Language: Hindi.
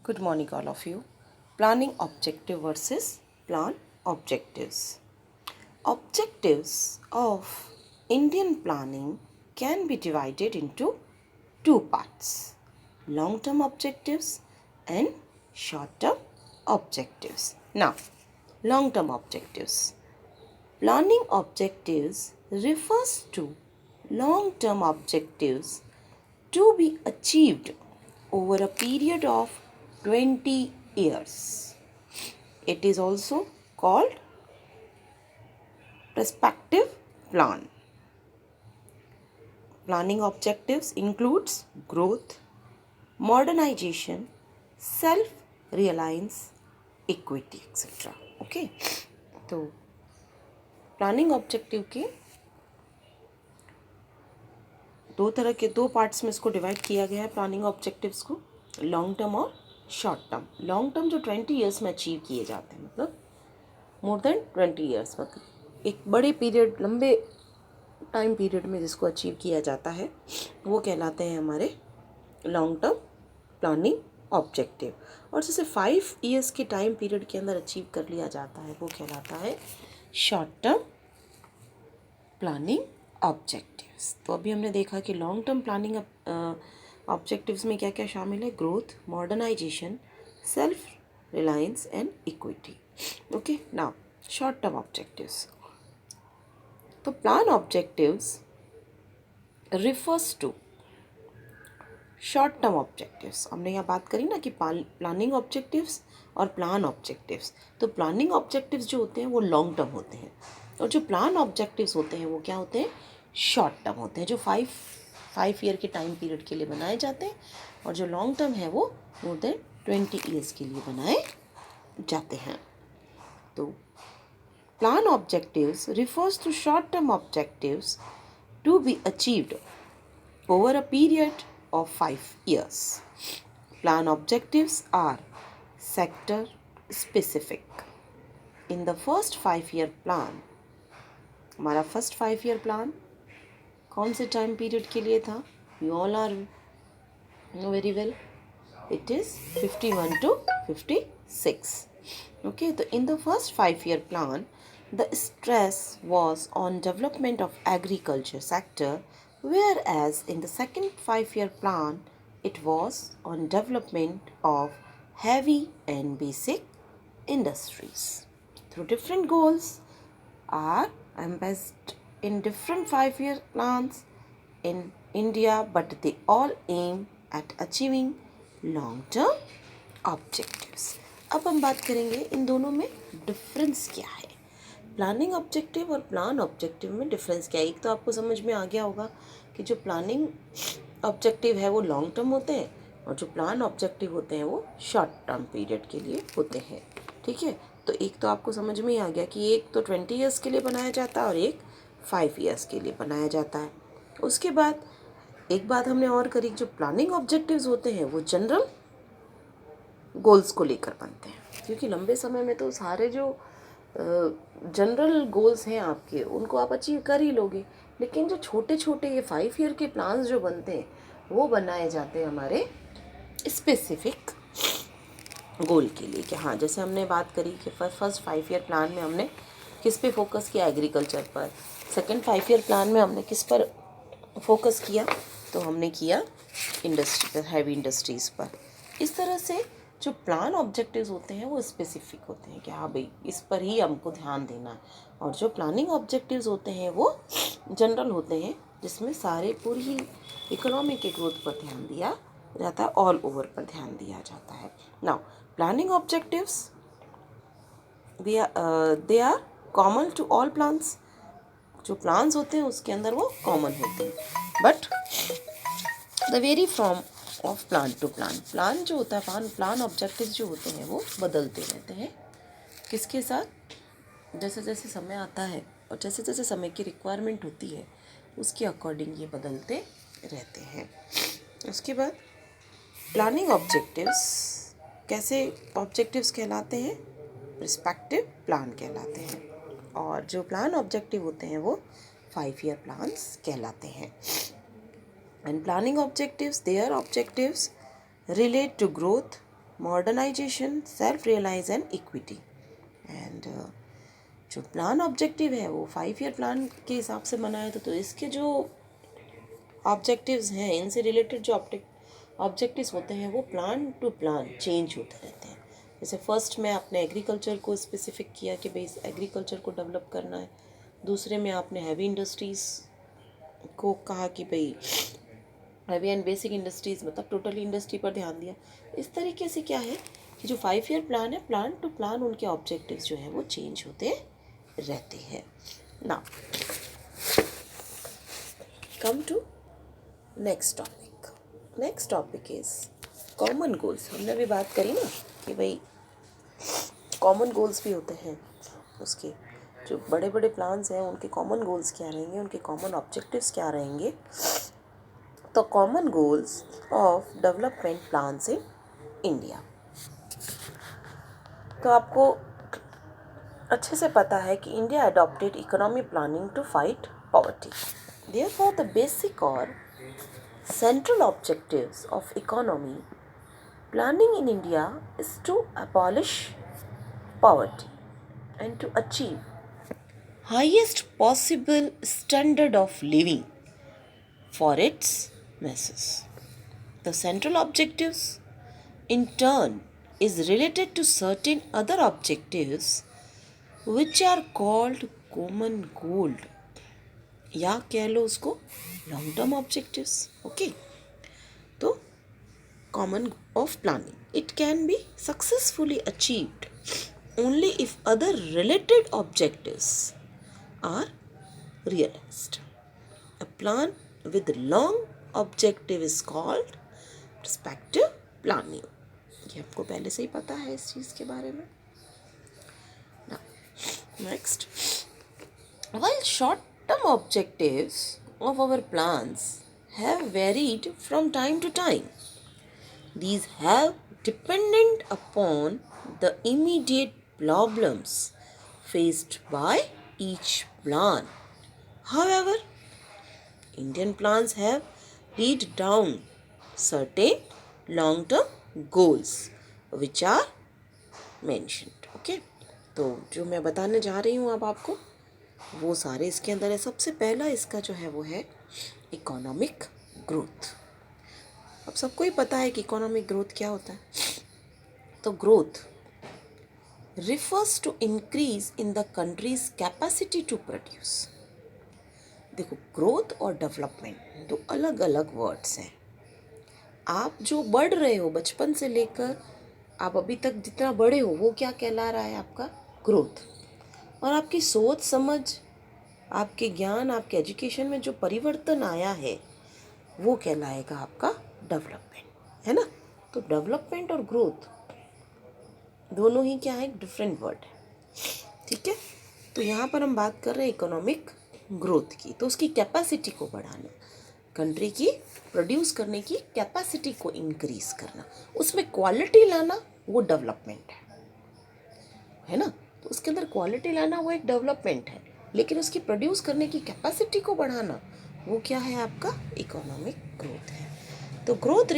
Good morning, all of you. Planning objective versus plan objectives. Objectives of Indian planning can be divided into two parts: long term objectives and short term objectives. Now, long term objectives. Planning objectives refers to long term objectives to be achieved over a period of 20 years. It is also called perspective plan. Planning objectives includes growth, modernization, self-reliance, equity, etc. Okay, तो प्लानिंग ऑब्जेक्टिव के दो पार्ट्स में इसको डिवाइड किया गया है प्लानिंग ऑब्जेक्टिव्स को, लॉन्ग टर्म और शॉर्ट टर्म। लॉन्ग टर्म जो 20 ईयर्स में अचीव किए जाते हैं, मतलब मोर देन 20 ईयर्स, मतलब एक बड़े पीरियड, लंबे टाइम पीरियड में जिसको अचीव किया जाता है वो कहलाते हैं हमारे लॉन्ग टर्म प्लानिंग ऑब्जेक्टिव। और जैसे 5 ईयर्स के टाइम पीरियड के अंदर अचीव कर लिया जाता है वो कहलाता है शॉर्ट टर्म प्लानिंग ऑब्जेक्टिव्स। तो अभी हमने देखा कि लॉन्ग टर्म प्लानिंग ऑब्जेक्टिव्स में क्या क्या शामिल है: growth, modernisation, self reliance and equity. Okay, now short term objectives. तो plan objectives refers to short term objectives. हमने यहाँ बात करी ना कि प्लानिंग ऑब्जेक्टिव्स और प्लान ऑब्जेक्टिव्स। तो प्लानिंग ऑब्जेक्टिव्स जो होते हैं वो लॉन्ग टर्म होते हैं, और जो प्लान ऑब्जेक्टिव्स होते हैं वो क्या होते हैं? शॉर्ट टर्म होते हैं, जो फाइव ईयर के टाइम पीरियड के लिए बनाए जाते हैं। और जो लॉन्ग टर्म है वो मोर देन 20 ईयर्स के लिए बनाए जाते हैं। तो plan objectives refers to short-term objectives to be achieved over a period of 5 years. Plan objectives are sector specific. In the first 5-year plan, हमारा फर्स्ट 5-year प्लान कौन से टाइम पीरियड के लिए था? You all are know very well. It is 51 to 56. Okay, so in the first 5-year plan, the stress was on development of agriculture sector, whereas in the second 5-year plan, it was on development of heavy and basic industries. Through different goals are embedded in different 5-year plans in India, but they all aim at achieving long-term objectives. अब हम बात करेंगे इन दोनों में डिफरेंस क्या है। प्लानिंग ऑब्जेक्टिव और प्लान ऑब्जेक्टिव में डिफरेंस क्या है? एक तो आपको समझ में आ गया होगा कि जो प्लानिंग ऑब्जेक्टिव है वो लॉन्ग टर्म होते हैं, और जो प्लान ऑब्जेक्टिव होते हैं वो शॉर्ट टर्म पीरियड के लिए होते हैं। ठीक है, तो एक तो आपको समझ में ही आ गया कि एक तो 20 ईयर्स के लिए बनाया जाता है और एक 5 ईयर्स के लिए बनाया जाता है। उसके बाद एक बात हमने और करी, जो प्लानिंग ऑब्जेक्टिव्स होते हैं वो जनरल गोल्स को लेकर बनते हैं, क्योंकि लंबे समय में तो सारे जो जनरल गोल्स हैं आपके उनको आप अचीव कर ही लोगे, लेकिन जो छोटे छोटे ये 5 ईयर के प्लान्स जो बनते हैं वो बनाए जाते हैं हमारे स्पेसिफिक गोल के लिए। कि हाँ, जैसे हमने बात करी कि फर्स्ट 5 ईयर प्लान में हमने किस पे फोकस किया? एग्रीकल्चर पर। सेकंड 5 ईयर प्लान में हमने किस पर फोकस किया? तो हमने किया इंडस्ट्री पर, हैवी इंडस्ट्रीज़ पर। इस तरह से जो प्लान ऑब्जेक्टिव्स होते हैं वो स्पेसिफिक होते हैं कि हाँ भाई इस पर ही हमको ध्यान देना है, और जो प्लानिंग ऑब्जेक्टिव्स होते हैं वो जनरल होते हैं, जिसमें सारे पूरी इकोनॉमी के ग्रोथ पर ध्यान दिया जाता है, ऑल ओवर पर ध्यान दिया जाता है। Now planning objectives they are common to all plans. जो प्लान्स होते हैं उसके अंदर वो कॉमन होते हैं, but the vary from of plan to plan. Plan जो होता है, प्लान ऑब्जेक्टिव जो होते हैं वो बदलते रहते हैं। किसके साथ? जैसे जैसे समय आता है और जैसे जैसे समय की रिक्वायरमेंट होती है उसके अकॉर्डिंग ये बदलते रहते हैं। उसके बाद प्लानिंग ऑब्जेक्टिव्स कैसे ऑब्जेक्टिव्स कहलाते हैं? पर्सपेक्टिव प्लान कहलाते हैं, और जो प्लान ऑब्जेक्टिव होते हैं वो 5 ईयर प्लान्स कहलाते हैं। And planning objectives, their objectives relate to growth, modernisation, self realise and equity. And जो प्लान ऑब्जेक्टिव है वो 5 ईयर प्लान के हिसाब से बनाया था, तो इसके जो ऑब्जेक्टिव्स हैं, इनसे रिलेटेड जो ऑब्जेक्टिव्स होते हैं वो प्लान टू प्लान चेंज होते रहते हैं। जैसे फर्स्ट में आपने एग्रीकल्चर को स्पेसिफिक किया कि भाई एग्रीकल्चर को डेवलप करना है, दूसरे में आपने हैवी इंडस्ट्रीज़ को कहा कि भाई हैवी एंड बेसिक इंडस्ट्रीज़ मतलब टोटली इंडस्ट्री पर ध्यान दिया। इस तरीके से क्या है कि जो 5 ईयर प्लान है, प्लान टू प्लान उनके ऑब्जेक्टिव्स जो है वो चेंज होते रहते हैं। Now come to next topic is common goals. हमने अभी बात करी ना कि भाई कॉमन गोल्स भी होते हैं, उसके जो बड़े बड़े प्लान्स हैं उनके कॉमन गोल्स क्या रहेंगे, उनके कॉमन ऑब्जेक्टिव्स क्या रहेंगे। तो common goals of development plans in India, तो आपको अच्छे से पता है कि India adopted economic planning to fight poverty. Therefore the basic और central objectives of economy planning in India is to abolish poverty and to achieve highest possible standard of living for its masses. The central objectives in turn is related to certain other objectives which are called common goal या कह लो उसको लॉन्ग टर्म ऑब्जेक्टिव्स। ओके, तो common of planning it can be successfully achieved only if other related objectives are realised. A plan with long objective is called perspective planning. ये आपको पहले से ही पता है इस चीज़ के बारे में। Next, while short-term objectives of our plans have varied from time to time, these have depended upon the immediate problems faced by each plan. However, Indian plans have laid down certain long-term goals which are mentioned. Okay, तो जो मैं बताने जा रही हूँ अब आपको वो सारे इसके अंदर है। सबसे पहला इसका जो है वो है इकोनॉमिक ग्रोथ। अब सबको ही पता है कि इकोनॉमिक ग्रोथ क्या होता है। तो growth refers to increase in the country's capacity to produce. देखो, ग्रोथ और डेवलपमेंट दो अलग अलग वर्ड्स हैं। आप जो बढ़ रहे हो बचपन से लेकर आप अभी तक जितना बड़े हो वो क्या कहला रहा है, आपका ग्रोथ। और आपकी सोच समझ, आपके ज्ञान, आपके एजुकेशन में जो परिवर्तन आया है वो कहलाएगा आपका डेवलपमेंट, है ना। तो डेवलपमेंट और ग्रोथ दोनों ही क्या है, डिफरेंट वर्ड है। ठीक है, तो यहाँ पर हम बात कर रहे हैं इकोनॉमिक ग्रोथ की। तो उसकी कैपेसिटी को बढ़ाना, कंट्री की प्रोड्यूस करने की कैपेसिटी को इंक्रीज करना, उसमें क्वालिटी लाना, वो डेवलपमेंट है ना। तो उसके अंदर क्वालिटी लाना वो एक डेवलपमेंट है, लेकिन उसकी प्रोड्यूस करने की कैपेसिटी को बढ़ाना वो क्या है, आपका इकोनॉमिक ग्रोथ है। तो ग्रोथ